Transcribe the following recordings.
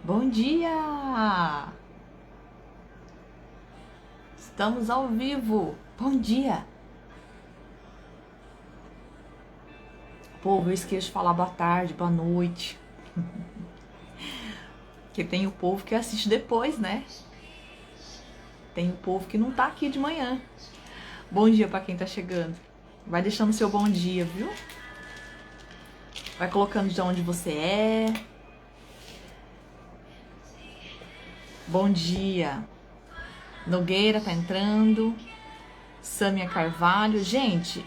Bom dia! Estamos ao vivo. Bom dia! Povo, eu esqueço de falar boa tarde, boa noite. Porque tem o povo que assiste depois, né? Tem o povo que não tá aqui de manhã. Bom dia pra quem tá chegando. Vai deixando seu bom dia, viu? Vai colocando de onde você é. Bom dia. Nogueira tá entrando. Sâmia Carvalho. Gente,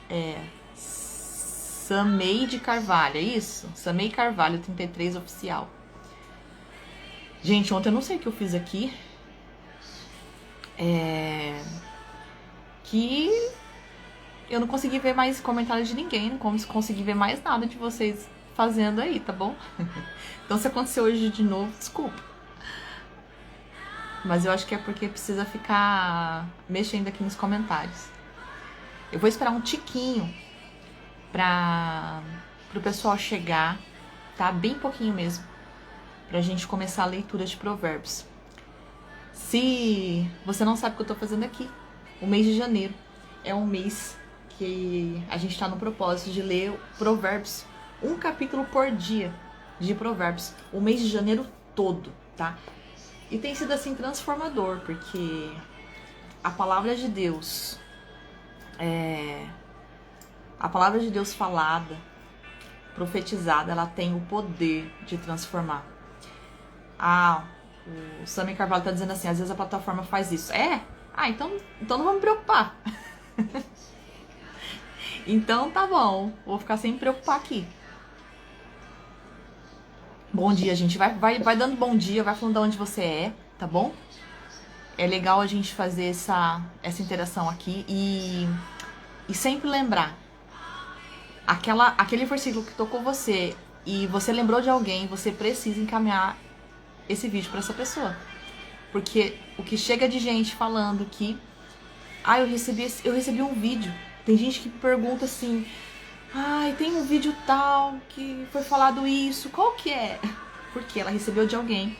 Sameide Carvalho, é isso? Samei Carvalho, 33 oficial. Gente, ontem eu não sei o que eu fiz aqui. Que eu não consegui ver mais comentários de ninguém. Não consegui ver mais nada de vocês fazendo aí, tá bom? Então se aconteceu hoje de novo, desculpa. Mas eu acho que é porque precisa ficar mexendo aqui nos comentários. Eu vou esperar um tiquinho pro pessoal chegar, tá? Bem pouquinho mesmo, pra gente começar a leitura de Provérbios. Se você não sabe o que eu tô fazendo aqui, o mês de janeiro é um mês que a gente tá no propósito de ler Provérbios, um capítulo por dia de Provérbios, o mês de janeiro todo, tá? E tem sido assim transformador, porque a palavra de Deus falada, profetizada, ela tem o poder de transformar. O Sammy Carvalho tá dizendo assim, às vezes a plataforma faz isso. Então não vou me preocupar. Então tá bom, vou ficar sem me preocupar aqui. Bom dia, gente. Vai dando bom dia, vai falando de onde você é, tá bom? É legal a gente fazer essa interação aqui e sempre lembrar aquele versículo que tocou você e você lembrou de alguém, você precisa encaminhar esse vídeo para essa pessoa. Porque o que chega de gente falando que eu recebi um vídeo. Tem gente que pergunta assim: tem um vídeo tal que foi falado isso, qual que é? Porque ela recebeu de alguém.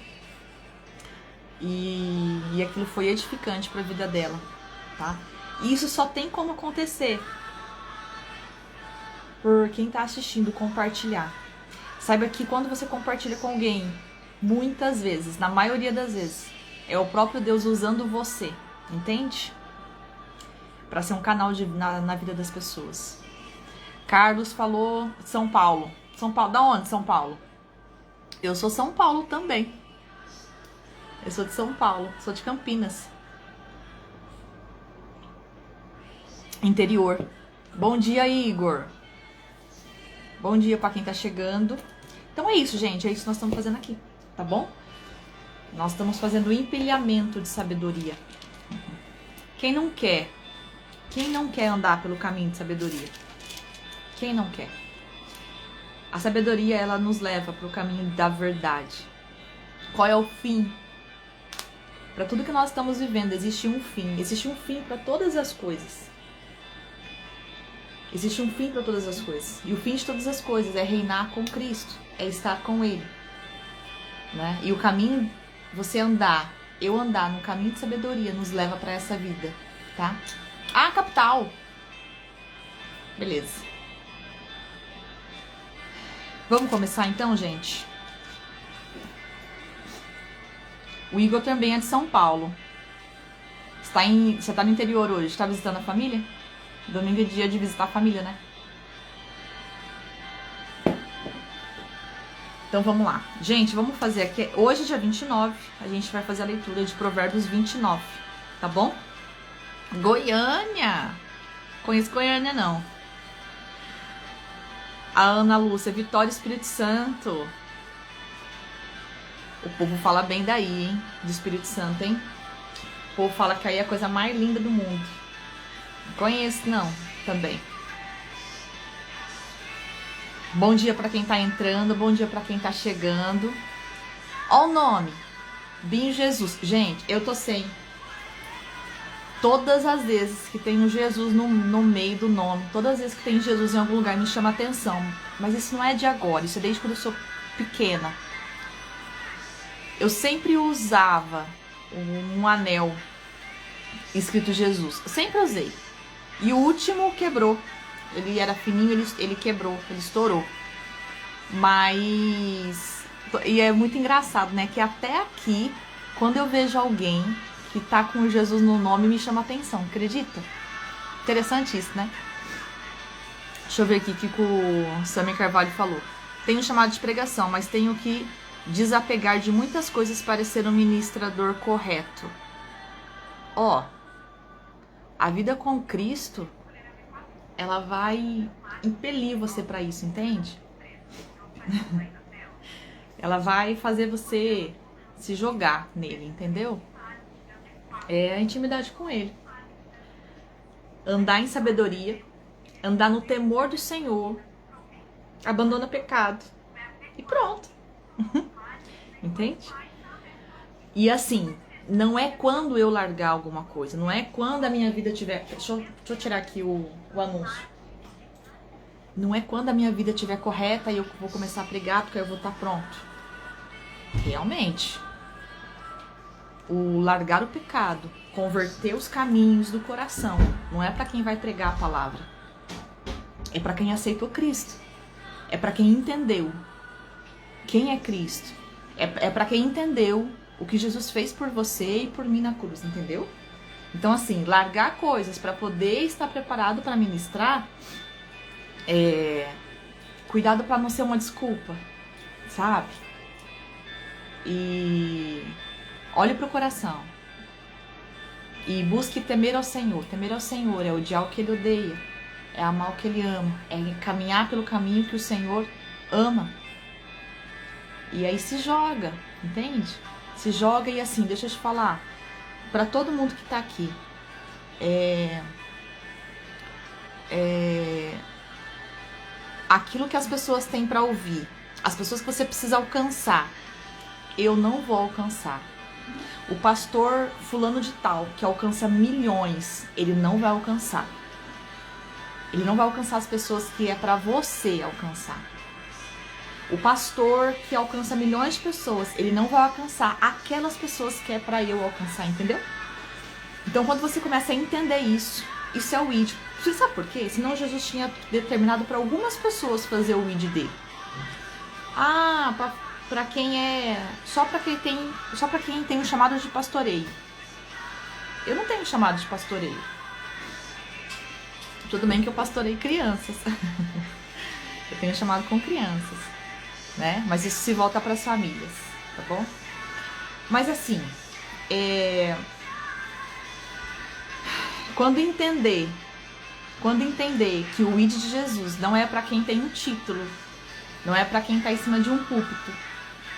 E aquilo foi edificante para a vida dela, tá? E isso só tem como acontecer por quem tá assistindo compartilhar. Saiba que quando você compartilha com alguém, muitas vezes, na maioria das vezes, é o próprio Deus usando você, entende? Para ser um canal na vida das pessoas. Carlos falou São Paulo. São Paulo, da onde São Paulo? Eu sou São Paulo também. Eu sou de São Paulo, sou de Campinas. Interior. Bom dia, Igor. Bom dia para quem tá chegando. Então é isso, gente. É isso que nós estamos fazendo aqui, tá bom? Nós estamos fazendo o empilhamento de sabedoria. Quem não quer andar pelo caminho de sabedoria? Quem não quer? A sabedoria, ela nos leva para o caminho da verdade. Qual é o fim? Para tudo que nós estamos vivendo, existe um fim. Existe um fim para todas as coisas. Existe um fim para todas as coisas. E o fim de todas as coisas é reinar com Cristo. É estar com Ele. Né? E o caminho, eu andar no caminho de sabedoria, nos leva para essa vida. Tá? Capital! Beleza. Vamos começar então, gente? O Igor também é de São Paulo. Você tá no interior hoje? Está visitando a família? Domingo é dia de visitar a família, né? Então vamos lá. Gente, vamos fazer aqui. Hoje, dia 29, a gente vai fazer a leitura de Provérbios 29. Tá bom? Goiânia! Conheço Goiânia, não. A Ana Lúcia, Vitória, Espírito Santo. O povo fala bem daí, hein? Do Espírito Santo, hein? O povo fala que aí é a coisa mais linda do mundo. Não conheço, não, também. Bom dia pra quem tá entrando, bom dia pra quem tá chegando. Ó o nome, Binho Jesus. Gente, eu tô sem. Todas as vezes que tem o Jesus no meio do nome, todas as vezes que tem Jesus em algum lugar, me chama atenção. Mas isso não é de agora, isso é desde quando eu sou pequena. Eu sempre usava um anel escrito Jesus. Sempre usei. E o último quebrou. Ele era fininho, ele quebrou, ele estourou. Mas... E é muito engraçado, né? Que até aqui, quando eu vejo alguém que tá com Jesus no nome, me chama atenção. Acredita? Interessante isso, né? Deixa eu ver aqui o que o Samir Carvalho falou. Tenho chamado de pregação, mas tenho que desapegar de muitas coisas para ser um ministrador correto. Ó, a vida com Cristo, ela vai impelir você para isso, entende? Ela vai fazer você se jogar nele, entendeu? É a intimidade com ele. Andar em sabedoria, andar no temor do Senhor, abandona pecado e pronto. Entende? E assim, não é quando eu largar alguma coisa, não é quando a minha vida tiver... Deixa eu tirar aqui o anúncio. Não é quando a minha vida estiver correta e eu vou começar a pregar porque eu vou estar pronto. Realmente. O largar o pecado, converter os caminhos do coração, não é para quem vai pregar a palavra. É para quem aceitou Cristo. É para quem entendeu quem é Cristo. É para quem entendeu o que Jesus fez por você e por mim na cruz, entendeu? Então assim, largar coisas para poder estar preparado para ministrar, cuidado para não ser uma desculpa, sabe? E olhe pro coração e busque temer ao Senhor. Temer ao Senhor é odiar o que Ele odeia, é amar o que Ele ama, é caminhar pelo caminho que o Senhor ama. E aí se joga, entende? Se joga e assim, deixa eu te falar, para todo mundo que tá aqui, aquilo que as pessoas têm para ouvir, as pessoas que você precisa alcançar, eu não vou alcançar. O pastor fulano de tal, que alcança milhões, ele não vai alcançar. Ele não vai alcançar as pessoas que é para você alcançar. O pastor que alcança milhões de pessoas, ele não vai alcançar aquelas pessoas que é para eu alcançar, entendeu? Então quando você começa a entender isso é o ID. Você sabe por quê? Senão Jesus tinha determinado para algumas pessoas fazer o ID dele. Para quem é... Só para quem tem o chamado de pastoreio. Eu não tenho chamado de pastoreio. Tudo bem que eu pastorei crianças. Eu tenho chamado com crianças, né? Mas isso se volta para as famílias, tá bom? Mas assim, quando entender que o ID de Jesus não é para quem tem um título, não é para quem tá em cima de um púlpito,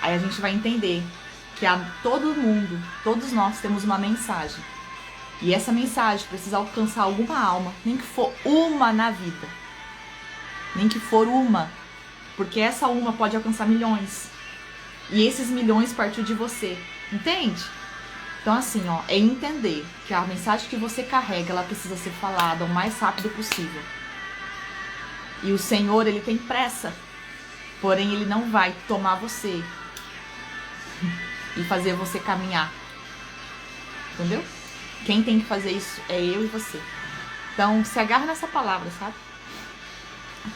aí a gente vai entender que todo mundo, todos nós temos uma mensagem. E essa mensagem precisa alcançar alguma alma, nem que for uma na vida. Nem que for uma. Porque essa uma pode alcançar milhões. E esses milhões partiu de você. Entende? Então assim, ó, é entender que a mensagem que você carrega, ela precisa ser falada o mais rápido possível. E o Senhor, Ele tem pressa. Porém, Ele não vai tomar você e fazer você caminhar. Entendeu? Quem tem que fazer isso é eu e você. Então, se agarra nessa palavra, sabe?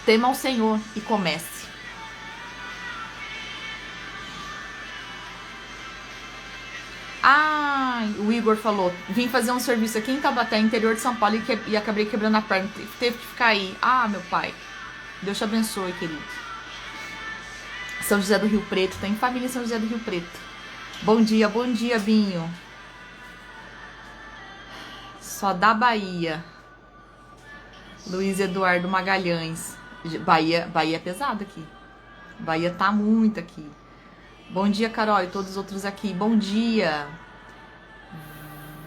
Tema ao Senhor e comece. O Igor falou, vim fazer um serviço aqui em Taubaté, interior de São Paulo, e acabei quebrando a perna. Teve que ficar aí. Meu pai. Deus te abençoe, querido. São José do Rio Preto. Tem família em São José do Rio Preto. Bom dia, Binho. Só da Bahia. Luiz Eduardo Magalhães. Bahia é pesado aqui. Bahia tá muito aqui. Bom dia, Carol, e todos os outros aqui. Bom dia.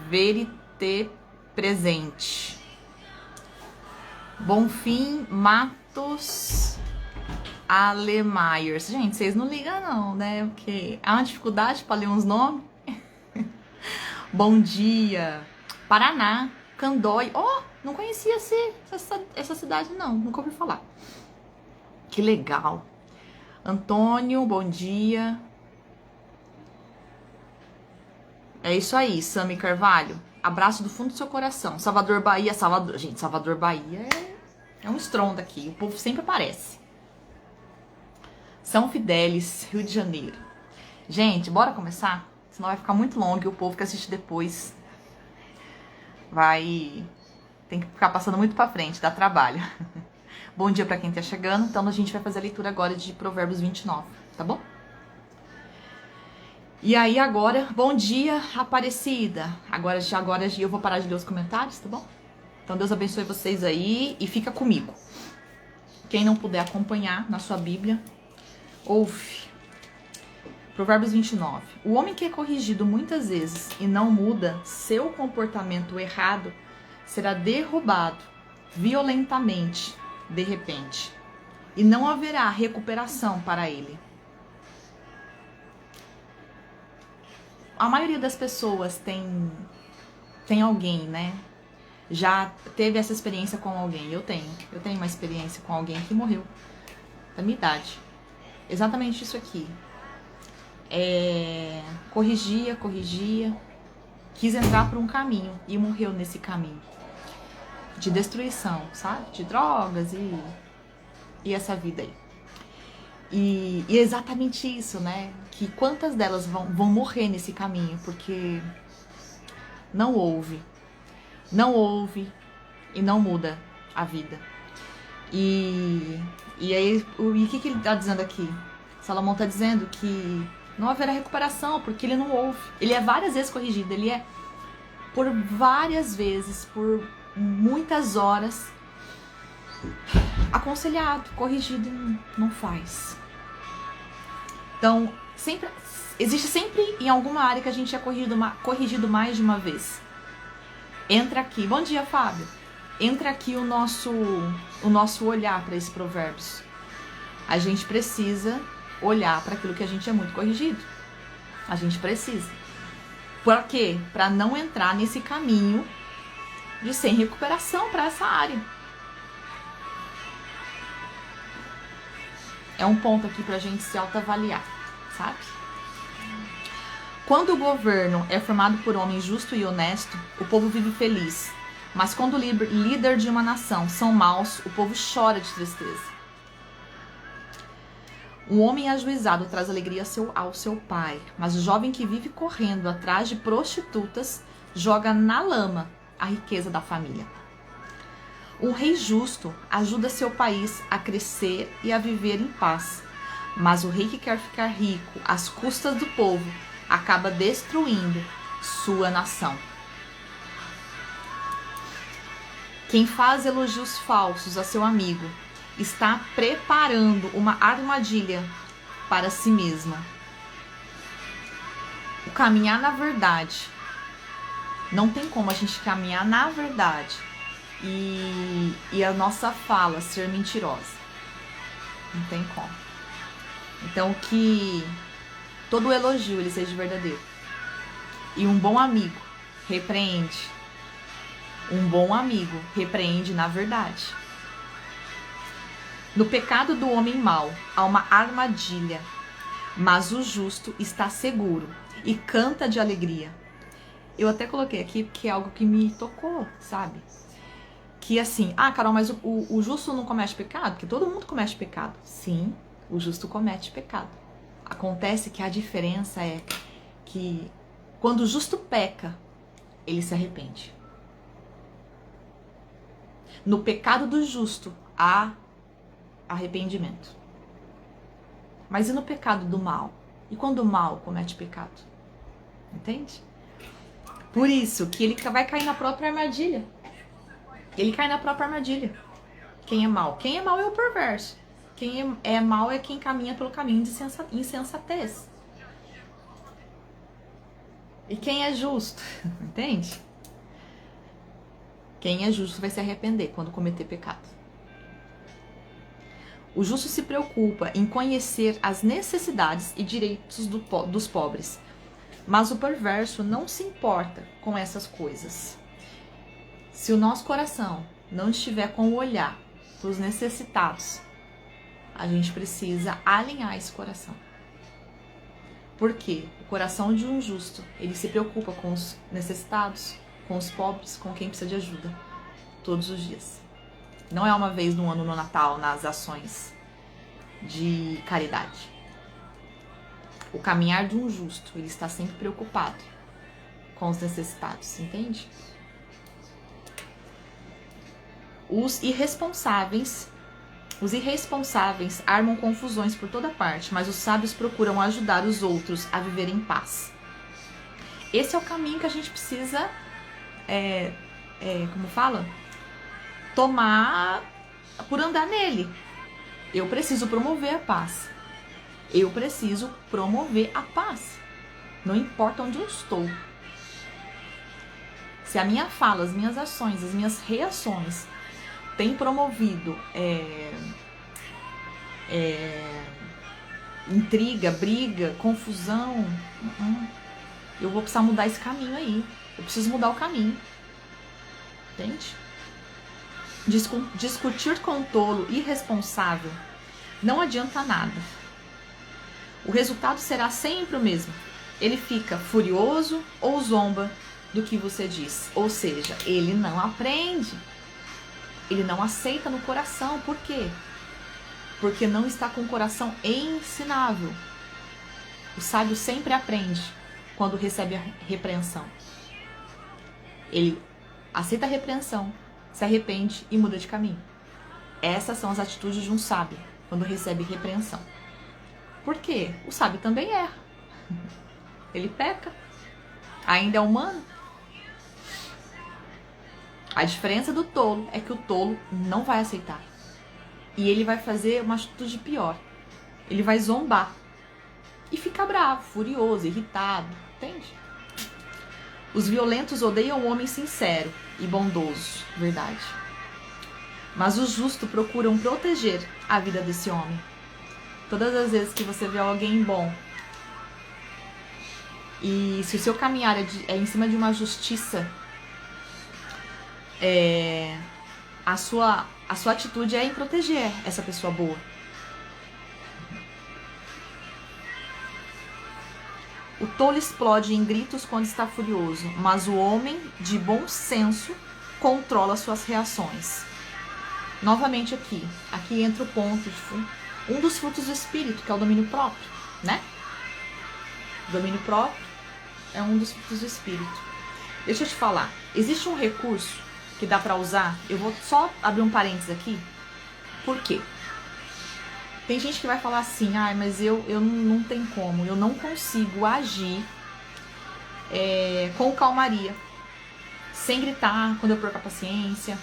Verite presente. Bonfim Matos Alemaiers. Gente, vocês não ligam não, né? Porque há uma dificuldade para ler uns nomes. Bom dia. Paraná, Candói. Não conhecia essa cidade não, nunca ouvi falar. Que legal. Antônio, bom dia. É isso aí, Sami Carvalho. Abraço do fundo do seu coração. Salvador, Bahia. Gente, Salvador, Bahia é um estrondo aqui. O povo sempre aparece. São Fidélis, Rio de Janeiro. Gente, bora começar? Senão vai ficar muito longo e o povo que assiste depois tem que ficar passando muito pra frente, dá trabalho. Bom dia pra quem tá chegando. Então a gente vai fazer a leitura agora de Provérbios 29, tá bom? E aí agora, bom dia, Aparecida. Agora eu vou parar de ler os comentários, tá bom? Então Deus abençoe vocês aí e fica comigo. Quem não puder acompanhar na sua Bíblia, ouve. Provérbios 29. O homem que é corrigido muitas vezes e não muda seu comportamento errado será derrubado violentamente, de repente, e não haverá recuperação para ele. A maioria das pessoas tem alguém, né? Já teve essa experiência com alguém. Eu tenho uma experiência com alguém que morreu da minha idade. Exatamente isso aqui. Corrigia, quis entrar por um caminho e morreu nesse caminho de destruição, sabe? De drogas e essa vida aí. E é exatamente isso, né? Que quantas delas vão morrer nesse caminho porque não ouve e não muda a vida. E aí, o que ele está dizendo aqui? Salomão está dizendo que não haverá recuperação porque ele não ouve. Ele é várias vezes corrigido, ele é por várias vezes, por muitas horas, aconselhado, corrigido e não faz. Então, existe sempre em alguma área que a gente é corrigido mais de uma vez. Entra aqui, bom dia, Fábio. Entra aqui o nosso olhar para esses provérbios. A gente precisa olhar para aquilo que a gente é muito corrigido. A gente precisa. Por quê? Para não entrar nesse caminho de sem recuperação para essa área. É um ponto aqui pra gente se autoavaliar, sabe? Quando o governo é formado por homem justo e honesto, o povo vive feliz. Mas quando o líder de uma nação são maus, o povo chora de tristeza. Um homem ajuizado traz alegria ao seu pai, mas o jovem que vive correndo atrás de prostitutas joga na lama a riqueza da família. Um rei justo ajuda seu país a crescer e a viver em paz, mas o rei que quer ficar rico às custas do povo acaba destruindo sua nação. Quem faz elogios falsos a seu amigo está preparando uma armadilha para si mesma. O caminhar na verdade. Não tem como a gente caminhar na verdade e a nossa fala ser mentirosa. Não tem como. Então que todo elogio ele seja verdadeiro. E um bom amigo repreende. Um bom amigo repreende na verdade. No pecado do homem mau há uma armadilha, mas o justo está seguro e canta de alegria. Eu até coloquei aqui porque é algo que me tocou, sabe? Que assim, Carol, mas o justo não comete pecado? Porque todo mundo comete pecado. Sim, o justo comete pecado. Acontece que a diferença é que quando o justo peca, ele se arrepende. No pecado do justo há arrependimento. Mas e no pecado do mal? E quando o mal comete pecado? Entende? Por isso que ele vai cair na própria armadilha. Ele cai na própria armadilha. Quem é mal? Quem é mal é o perverso. Quem é mal é quem caminha pelo caminho de insensatez. E quem é justo? Entende? Quem é justo vai se arrepender quando cometer pecado. O justo se preocupa em conhecer as necessidades e direitos dos pobres. Mas o perverso não se importa com essas coisas. Se o nosso coração não estiver com o olhar para os necessitados, a gente precisa alinhar esse coração. Por quê? O coração de um justo, ele se preocupa com os necessitados, com os pobres, com quem precisa de ajuda, todos os dias. Não é uma vez no ano, no Natal, nas ações de caridade. O caminhar de um justo, ele está sempre preocupado com os necessitados, entende? Os irresponsáveis armam confusões por toda parte, mas os sábios procuram ajudar os outros a viver em paz. Esse é o caminho que a gente precisa, como fala? Tomar por andar nele. Eu preciso promover a paz. Eu preciso promover a paz. Não importa onde eu estou. Se a minha fala, as minhas ações, as minhas reações têm promovido intriga, briga, confusão, eu vou precisar mudar esse caminho aí. Eu preciso mudar o caminho. Entende? Discutir com o tolo irresponsável não adianta nada. O resultado será sempre o mesmo. Ele fica furioso ou zomba do que você diz. Ou seja, ele não aprende. Ele não aceita no coração. Por quê? Porque não está com o coração ensinável. O sábio sempre aprende quando recebe a repreensão. Ele aceita a repreensão, se arrepende e muda de caminho. Essas são as atitudes de um sábio quando recebe repreensão. Por quê? O sábio também erra. Ele peca. Ainda é humano. A diferença do tolo é que o tolo não vai aceitar. E ele vai fazer uma atitude pior. Ele vai zombar. E ficar bravo, furioso, irritado. Entende? Os violentos odeiam o homem sincero e bondoso. Verdade. Mas os justos procuram proteger a vida desse homem. Todas as vezes que você vê alguém bom, e se o seu caminhar é em cima de uma justiça, a sua atitude é em proteger essa pessoa boa. O tolo explode em gritos quando está furioso, mas o homem de bom senso controla suas reações. Novamente aqui entra o ponto de um dos frutos do espírito, que é o domínio próprio, né? O domínio próprio é um dos frutos do espírito. Deixa eu te falar, existe um recurso que dá pra usar. Eu vou só abrir um parênteses aqui. Por quê? Tem gente que vai falar assim, mas eu não tenho como, eu não consigo agir com calmaria, sem gritar quando eu perco a paciência.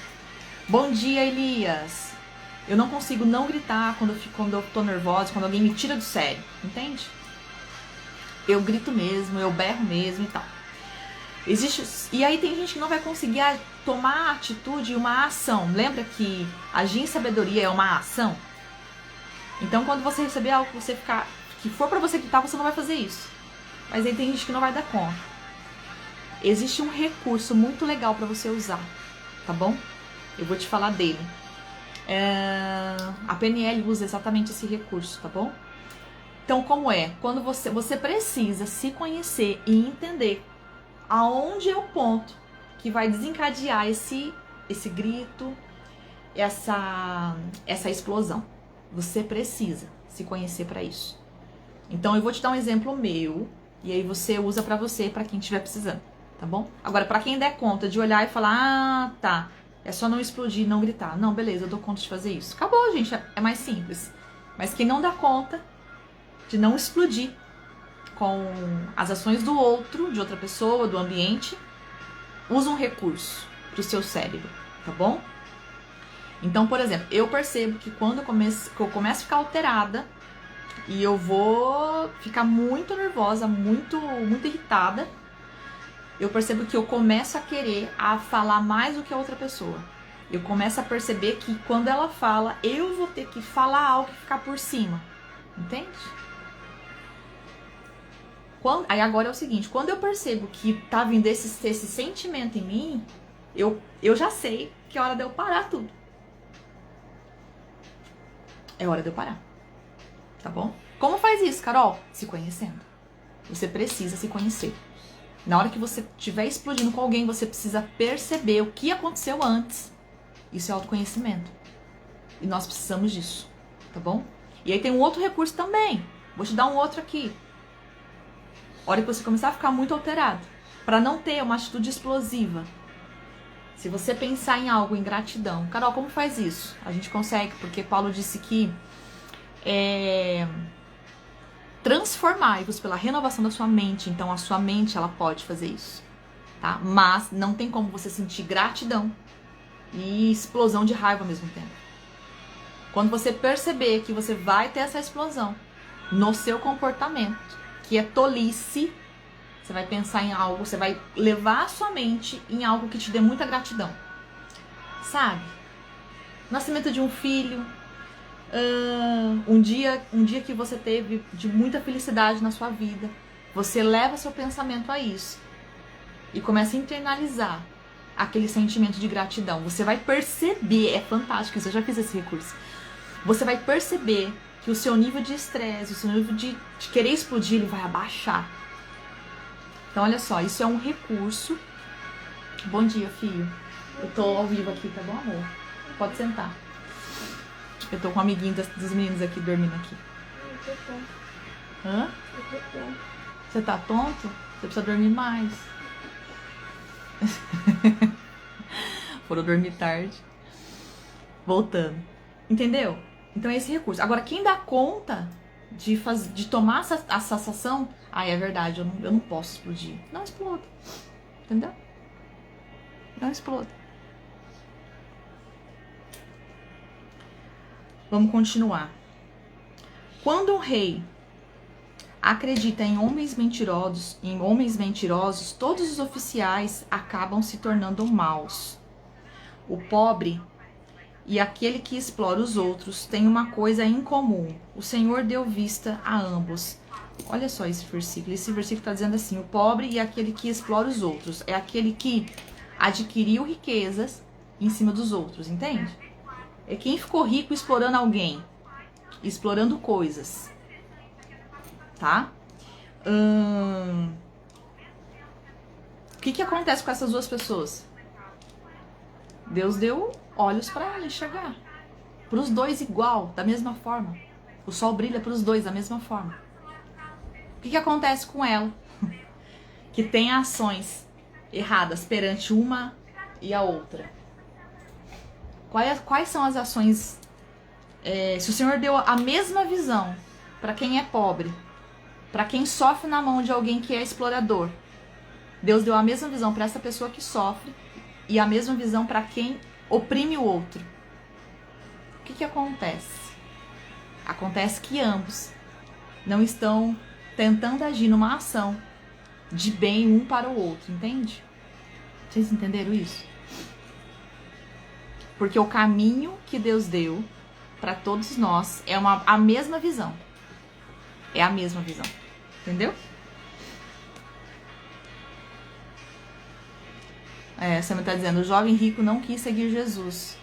Bom dia, Elias. Eu não consigo não gritar quando eu tô nervosa, quando alguém me tira do sério, entende? Eu grito mesmo, eu berro mesmo e tal. E aí tem gente que não vai conseguir tomar atitude e uma ação. Lembra que agir em sabedoria é uma ação? Então quando você receber algo que for pra você gritar, você não vai fazer isso. Mas aí tem gente que não vai dar conta. Existe um recurso muito legal pra você usar, tá bom? Eu vou te falar dele. A PNL usa exatamente esse recurso, tá bom? Então, como é? Quando você precisa se conhecer e entender aonde é o ponto que vai desencadear esse grito, essa explosão. Você precisa se conhecer para isso. Então, eu vou te dar um exemplo meu e aí você usa para você, para quem estiver precisando, tá bom? Agora, para quem der conta de olhar e falar, tá, é só não explodir, não gritar. Não, beleza, eu dou conta de fazer isso. Acabou, gente, é mais simples. Mas quem não dá conta de não explodir com as ações do outro, de outra pessoa, do ambiente, usa um recurso pro seu cérebro, tá bom? Então, por exemplo, eu percebo que quando eu começo a ficar alterada e eu vou ficar muito nervosa, muito irritada, eu percebo que eu começo a querer falar mais do que a outra pessoa. Eu começo a perceber que quando ela fala, eu vou ter que falar algo e ficar por cima. Entende? Aí agora é o seguinte, quando eu percebo que tá vindo esse sentimento em mim, eu já sei que é hora de eu parar tudo. É hora de eu parar. Tá bom? Como faz isso, Carol? Se conhecendo. Você precisa se conhecer. Na hora que você estiver explodindo com alguém, você precisa perceber o que aconteceu antes. Isso é autoconhecimento. E nós precisamos disso, tá bom? E aí tem um outro recurso também. Vou te dar um outro aqui. A hora que você começar a ficar muito alterado, para não ter uma atitude explosiva. Se você pensar em algo, em gratidão. Carol, como faz isso? A gente consegue, porque Paulo disse que transformai-vos pela renovação da sua mente. Então a sua mente, ela pode fazer isso, tá? Mas não tem como você sentir gratidão e explosão de raiva ao mesmo tempo. Quando você perceber que você vai ter essa explosão no seu comportamento, que é tolice, você vai pensar em algo, você vai levar a sua mente em algo que te dê muita gratidão. Sabe? Nascimento de um filho, um dia que você teve de muita felicidade na sua vida. Você leva seu pensamento a isso e começa a internalizar aquele sentimento de gratidão. Você vai perceber, é fantástico isso, eu já fiz esse recurso. Você vai perceber que o seu nível de estresse, o seu nível de querer explodir, ele vai abaixar. Então, olha só, isso é um recurso. Bom dia, filho. Eu tô ao vivo aqui, tá bom, amor? Pode sentar. Eu tô com um amiguinho dos meninos aqui, dormindo aqui. Eu tô tonto. Hã? Eu tô tonto. Você tá tonto? Você precisa dormir mais. Foram dormir tarde. Voltando. Entendeu? Então é esse recurso. Agora, quem dá conta de tomar essa sensação, é verdade, eu não posso explodir. Não exploda. Entendeu? Não exploda. Vamos continuar. Quando um rei acredita em homens mentirosos, todos os oficiais acabam se tornando maus. O pobre e aquele que explora os outros têm uma coisa em comum. O Senhor deu vista a ambos. Olha só esse versículo. Esse versículo está dizendo assim: o pobre e aquele que explora os outros. É aquele que adquiriu riquezas em cima dos outros, entende? É quem ficou rico explorando alguém. Explorando coisas. Tá? O que acontece com essas duas pessoas? Deus deu olhos para ela enxergar. Para os dois igual, da mesma forma. O sol brilha para os dois da mesma forma. O que acontece com ela? Que tem ações erradas perante uma e a outra. Quais são as ações? Se o Senhor deu a mesma visão para quem é pobre, para quem sofre na mão de alguém que é explorador, Deus deu a mesma visão para essa pessoa que sofre e a mesma visão para quem oprime o outro. O que acontece? Acontece que ambos não estão tentando agir numa ação de bem um para o outro, entende? Vocês entenderam isso? Porque o caminho que Deus deu para todos nós é a mesma visão. É a mesma visão. Entendeu? Você me está dizendo, o jovem rico não quis seguir Jesus.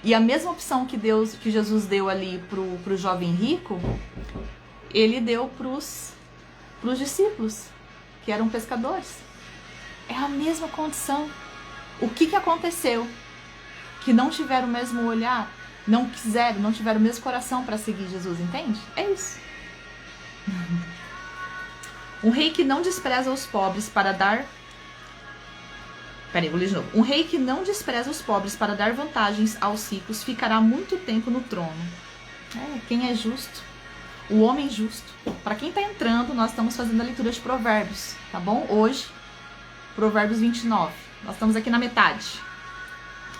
E a mesma opção que Jesus deu ali pro jovem rico, ele deu pros discípulos, que eram pescadores. É a mesma condição. O que aconteceu? Que não tiveram o mesmo olhar, não tiveram o mesmo coração para seguir Jesus, entende? É isso. Um rei que não despreza os pobres para dar... Peraí, vou ler de novo. Um rei que não despreza os pobres para dar vantagens aos ricos ficará muito tempo no trono. Quem é justo? O homem justo. Para quem está entrando, nós estamos fazendo a leitura de Provérbios, tá bom? Hoje, Provérbios 29. Nós estamos aqui na metade.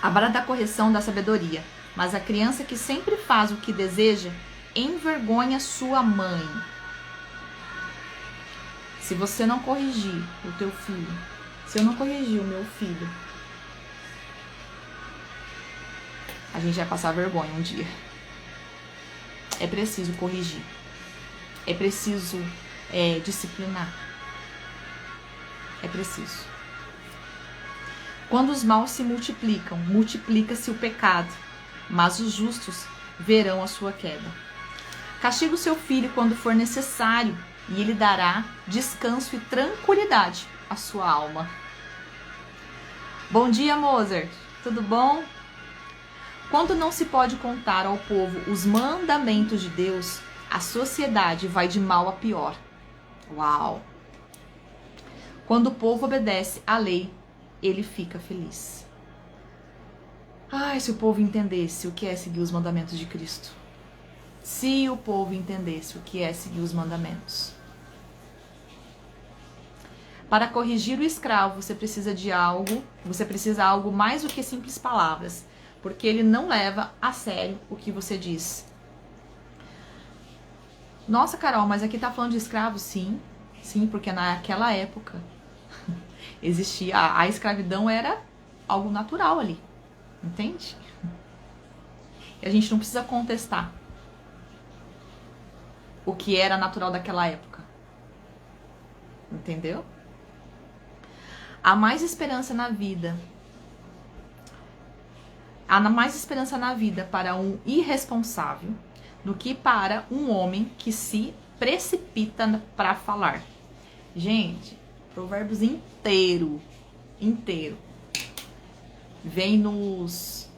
A vara da correção da sabedoria, mas a criança que sempre faz o que deseja envergonha sua mãe. Se você não corrigir o teu filho, se eu não corrigir o meu filho, a gente vai passar vergonha um dia. É preciso corrigir. É preciso disciplinar. É preciso. Quando os maus se multiplicam, multiplica-se o pecado, mas os justos verão a sua queda. Castiga o seu filho quando for necessário, e ele dará descanso e tranquilidade à sua alma. Bom dia, Mozart. Tudo bom? Quando não se pode contar ao povo os mandamentos de Deus, a sociedade vai de mal a pior. Uau! Quando o povo obedece à lei, ele fica feliz. Ai, se o povo entendesse o que é seguir os mandamentos de Cristo. Se o povo entendesse o que é seguir os mandamentos. Para corrigir o escravo, você precisa algo mais do que simples palavras, porque ele não leva a sério o que você diz. Nossa, Carol, mas aqui tá falando de escravo? Sim, porque naquela época existia, a escravidão era algo natural ali, entende? E a gente não precisa contestar o que era natural daquela época, entendeu? Há mais esperança na vida. Há mais esperança na vida para um irresponsável do que para um homem que se precipita para falar. Gente, Provérbios inteiro vem nos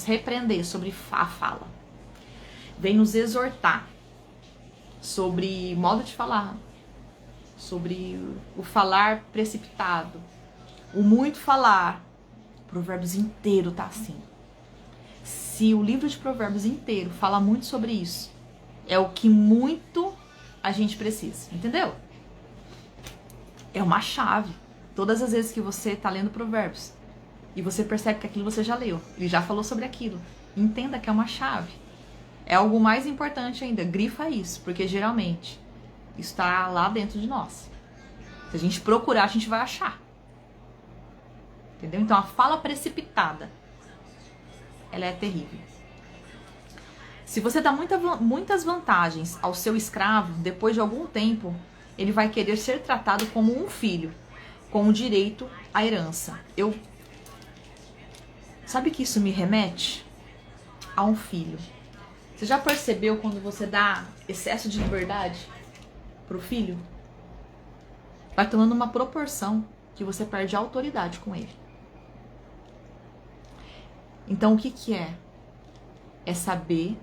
repreender sobre a fala. Vem nos exortar sobre modo de falar, sobre o falar precipitado, o muito falar. Provérbios inteiro tá assim. Se o livro de Provérbios inteiro fala muito sobre isso, é o que muito a gente precisa, entendeu? É uma chave. Todas as vezes que você tá lendo Provérbios e você percebe que aquilo você já leu, ele já falou sobre aquilo, entenda que é uma chave. É algo mais importante ainda, grifa isso, porque geralmente isso está lá dentro de nós. Se a gente procurar, a gente vai achar. Entendeu? Então a fala precipitada, ela é terrível. Se você dá muitas vantagens ao seu escravo, depois de algum tempo, ele vai querer ser tratado como um filho, com o direito à herança. Sabe que isso me remete a um filho? Você já percebeu quando você dá excesso de liberdade pro filho? Vai tomando uma proporção que você perde a autoridade com ele. Então o que é? É saber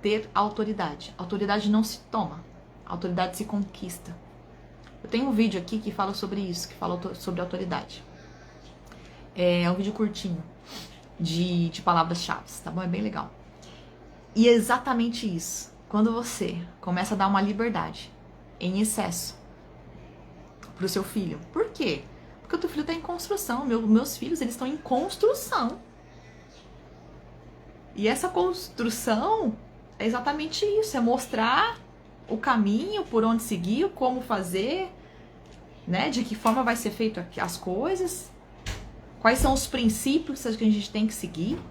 ter autoridade. Autoridade não se toma, autoridade se conquista. Eu tenho um vídeo aqui que fala sobre isso, que fala sobre autoridade. É um vídeo curtinho de palavras-chave, tá bom? É bem legal. E é exatamente isso. Quando você começa a dar uma liberdade em excesso pro seu filho. Por quê? Porque o teu filho tá em construção. Meus filhos, eles estão em construção. E essa construção é exatamente isso. É mostrar o caminho, por onde seguir, como fazer, né? De que forma vai ser feito as coisas. Quais são os princípios que a gente tem que seguir.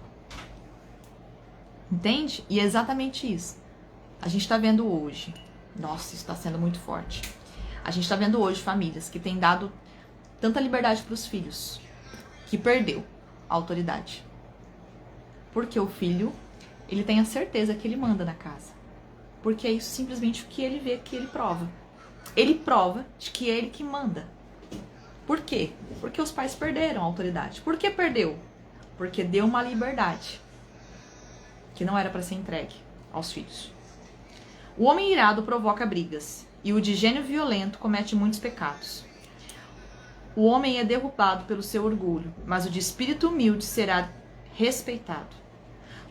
Entende? E é exatamente isso. A gente tá vendo hoje. Nossa, isso tá sendo muito forte. A gente tá vendo hoje famílias que têm dado tanta liberdade pros filhos, que perdeu a autoridade. Porque o filho, ele tem a certeza que ele manda na casa. Porque é isso simplesmente o que ele vê, que ele prova. Ele prova de que é ele que manda. Por quê? Porque os pais perderam a autoridade. Por que perdeu? Porque deu uma liberdade que não era para ser entregue aos filhos. O homem irado provoca brigas, e o de gênio violento comete muitos pecados. O homem é derrubado pelo seu orgulho, mas o de espírito humilde será respeitado.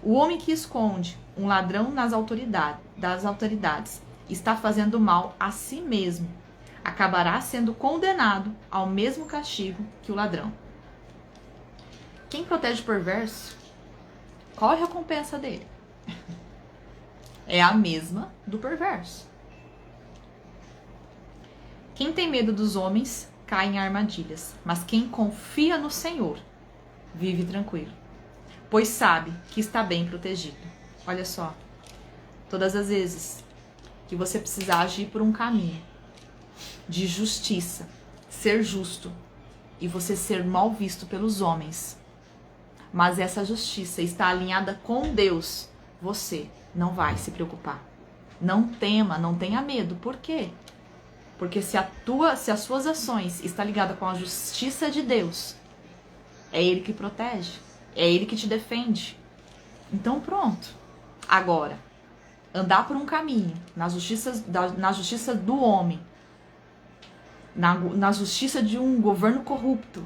O homem que esconde um ladrão das autoridades está fazendo mal a si mesmo. Acabará sendo condenado ao mesmo castigo que o ladrão. Quem protege o perverso, qual é a recompensa dele? É a mesma do perverso. Quem tem medo dos homens cai em armadilhas, mas quem confia no Senhor vive tranquilo, pois sabe que está bem protegido. Olha só, todas as vezes que você precisar agir por um caminho de justiça, ser justo, e você ser mal visto pelos homens, mas essa justiça está alinhada com Deus, você não vai se preocupar. Não tema, não tenha medo. Por quê? Porque se as suas ações estão ligadas com a justiça de Deus, é Ele que protege, é Ele que te defende. Então pronto. Agora, andar por um caminho, na justiça do homem, na justiça de um governo corrupto,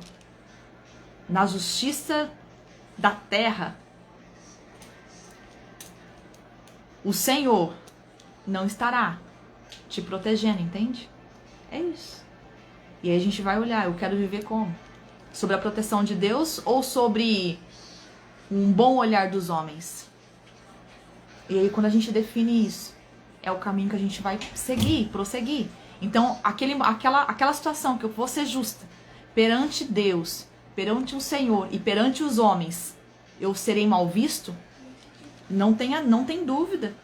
na justiça da terra, o Senhor não estará te protegendo, entende? É isso. E aí a gente vai olhar, eu quero viver como? Sobre a proteção de Deus ou sobre um bom olhar dos homens? E aí quando a gente define isso, é o caminho que a gente vai seguir, prosseguir. Então aquela situação que eu vou ser justa perante Deus, perante o Senhor e perante os homens, eu serei mal visto? Não tem dúvida.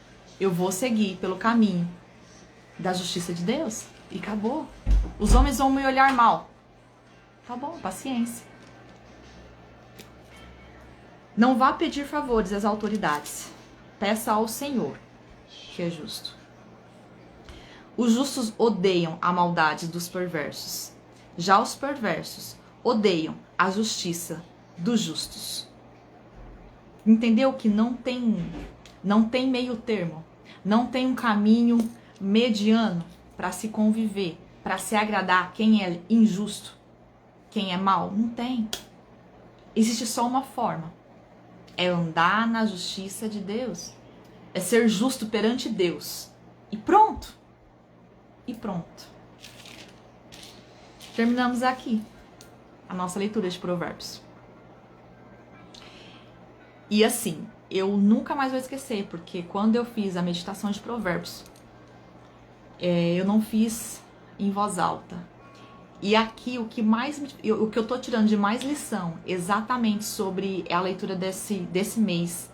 Eu vou seguir pelo caminho da justiça de Deus e acabou. Os homens vão me olhar mal. Tá bom, paciência. Não vá pedir favores às autoridades. Peça ao Senhor, que é justo. Os justos odeiam a maldade dos perversos. Já os perversos odeiam a justiça dos justos. Entendeu que não tem meio termo? Não tem um caminho mediano para se conviver, para se agradar quem é injusto, quem é mau? Não tem. Existe só uma forma. É andar na justiça de Deus. É ser justo perante Deus. E pronto. E pronto. Terminamos aqui a nossa leitura de Provérbios. E assim, eu nunca mais vou esquecer, porque quando eu fiz a meditação de Provérbios, eu não fiz em voz alta. E aqui o que eu tô tirando de mais lição, exatamente sobre a leitura desse mês,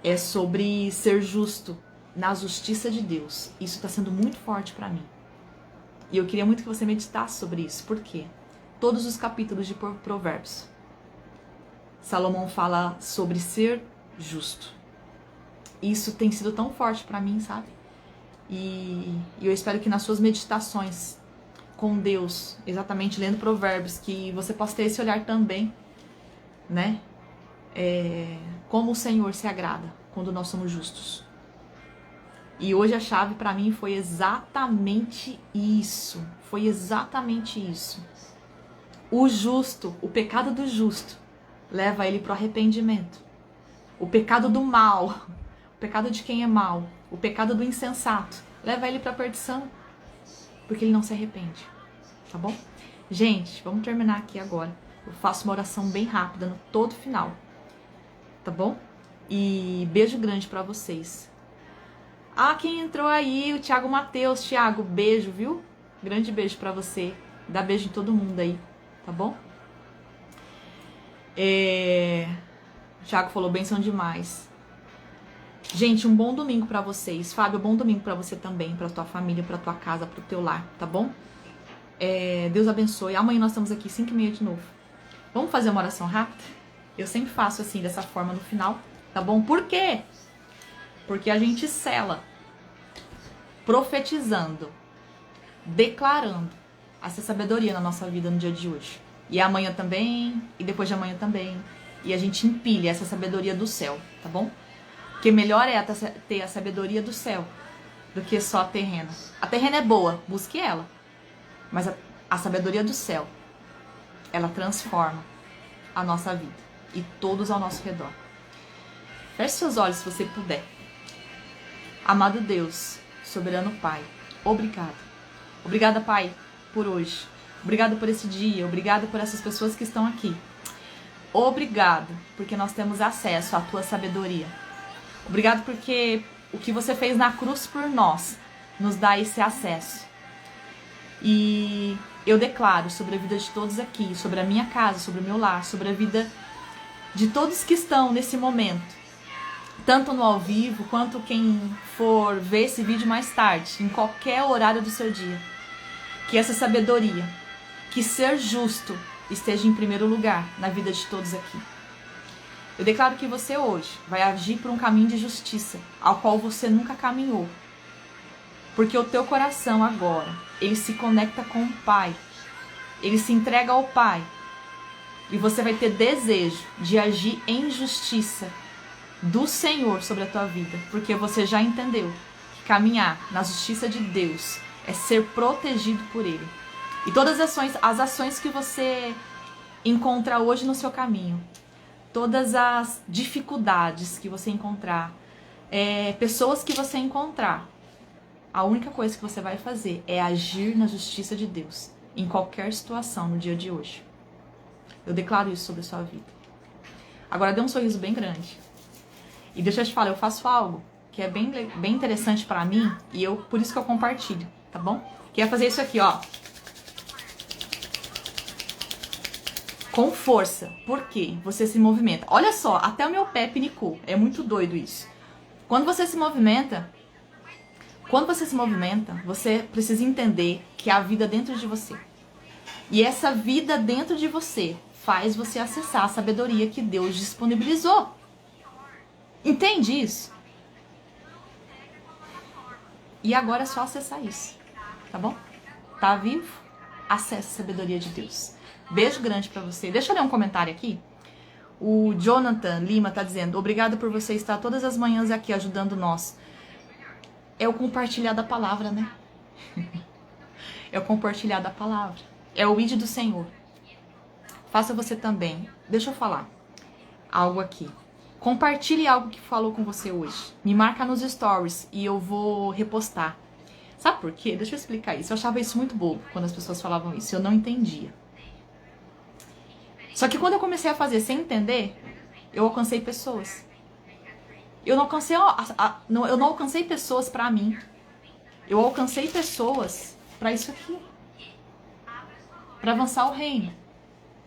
é sobre ser justo na justiça de Deus. Isso está sendo muito forte para mim. E eu queria muito que você meditasse sobre isso. Por quê? Todos os capítulos de Provérbios, Salomão fala sobre ser justo. Isso tem sido tão forte para mim, sabe? E eu espero que nas suas meditações com Deus, exatamente lendo Provérbios, que você possa ter esse olhar também, né? Como o Senhor se agrada quando nós somos justos. E hoje a chave para mim foi exatamente isso. Foi exatamente isso. O justo, o pecado do justo, leva ele para o arrependimento. O pecado do mal, o pecado de quem é mal, o pecado do insensato, leva ele para a perdição, porque ele não se arrepende. Tá bom? Gente, vamos terminar aqui agora. Eu faço uma oração bem rápida no todo final. Tá bom? E beijo grande para vocês. Ah, quem entrou aí? O Thiago Mateus. Thiago, beijo, viu? Grande beijo para você. Dá beijo em todo mundo aí. Tá bom? O Thiago falou, bênção demais. Gente, um bom domingo pra vocês. Fábio, bom domingo pra você também, pra tua família, pra tua casa, pro teu lar, tá bom? Deus abençoe. Amanhã nós estamos aqui 5h30 de novo. Vamos fazer uma oração rápida? Eu sempre faço assim, dessa forma no final, tá bom? Por quê? Porque a gente sela profetizando, declarando essa sabedoria na nossa vida no dia de hoje. E amanhã também, e depois de amanhã também. E a gente empilha essa sabedoria do céu, tá bom? Porque melhor é ter a sabedoria do céu do que só a terrena. A terrena é boa, busque ela. Mas a sabedoria do céu, ela transforma a nossa vida e todos ao nosso redor. Feche seus olhos se você puder. Amado Deus, soberano Pai, obrigado. Obrigada, Pai, por hoje. Obrigado por esse dia. Obrigado por essas pessoas que estão aqui. Obrigado porque nós temos acesso à tua sabedoria. Obrigado porque o que você fez na cruz por nós nos dá esse acesso. E eu declaro sobre a vida de todos aqui, sobre a minha casa, sobre o meu lar, sobre a vida de todos que estão nesse momento, tanto no ao vivo quanto quem for ver esse vídeo mais tarde, em qualquer horário do seu dia, que essa sabedoria, que ser justo esteja em primeiro lugar na vida de todos aqui. Eu declaro que você hoje vai agir por um caminho de justiça, ao qual você nunca caminhou. Porque o teu coração agora, ele se conecta com o Pai. Ele se entrega ao Pai. E você vai ter desejo de agir em justiça do Senhor sobre a tua vida. Porque você já entendeu que caminhar na justiça de Deus é ser protegido por Ele. E todas as ações que você encontra hoje no seu caminho, todas as dificuldades que você encontrar, pessoas que você encontrar, a única coisa que você vai fazer é agir na justiça de Deus em qualquer situação no dia de hoje. Eu declaro isso sobre a sua vida. Agora dê um sorriso bem grande. E deixa eu te falar, eu faço algo que é bem interessante pra mim e por isso que eu compartilho, tá bom? Que é fazer isso aqui, ó. Com força. Por quê? Você se movimenta. Olha só, até o meu pé pinicou. É muito doido isso. Quando você se movimenta, você precisa entender que há vida dentro de você. E essa vida dentro de você faz você acessar a sabedoria que Deus disponibilizou. Entende isso? E agora é só acessar isso. Tá bom? Tá vivo? Acesse a sabedoria de Deus. Beijo grande pra você. Deixa eu ler um comentário aqui. O Jonathan Lima tá dizendo: obrigado por você estar todas as manhãs aqui ajudando nós. É o compartilhar da palavra, né? É o compartilhar da palavra. É o ID do Senhor. Faça você também. Deixa eu falar algo aqui. Compartilhe algo que falou com você hoje. Me marca nos stories e eu vou repostar. Sabe por quê? Deixa eu explicar isso. Eu achava isso muito bobo quando as pessoas falavam isso. Eu não entendia. Só que quando eu comecei a fazer sem entender, eu alcancei pessoas. Eu não alcancei pessoas pra mim. Eu alcancei pessoas pra isso aqui. Pra avançar o reino.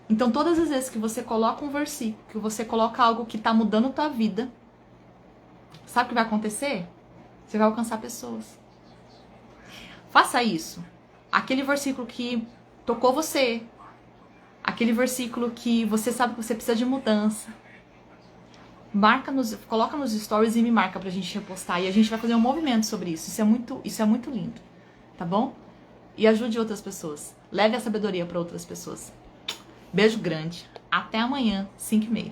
Então todas as vezes que você coloca um versículo, que você coloca algo que tá mudando a tua vida, sabe o que vai acontecer? Você vai alcançar pessoas. Faça isso. Aquele versículo que tocou você, aquele versículo que você sabe que você precisa de mudança, coloca nos stories e me marca pra gente repostar. E a gente vai fazer um movimento sobre isso. Isso é muito lindo. Tá bom? E ajude outras pessoas. Leve a sabedoria para outras pessoas. Beijo grande. Até amanhã, 5h30.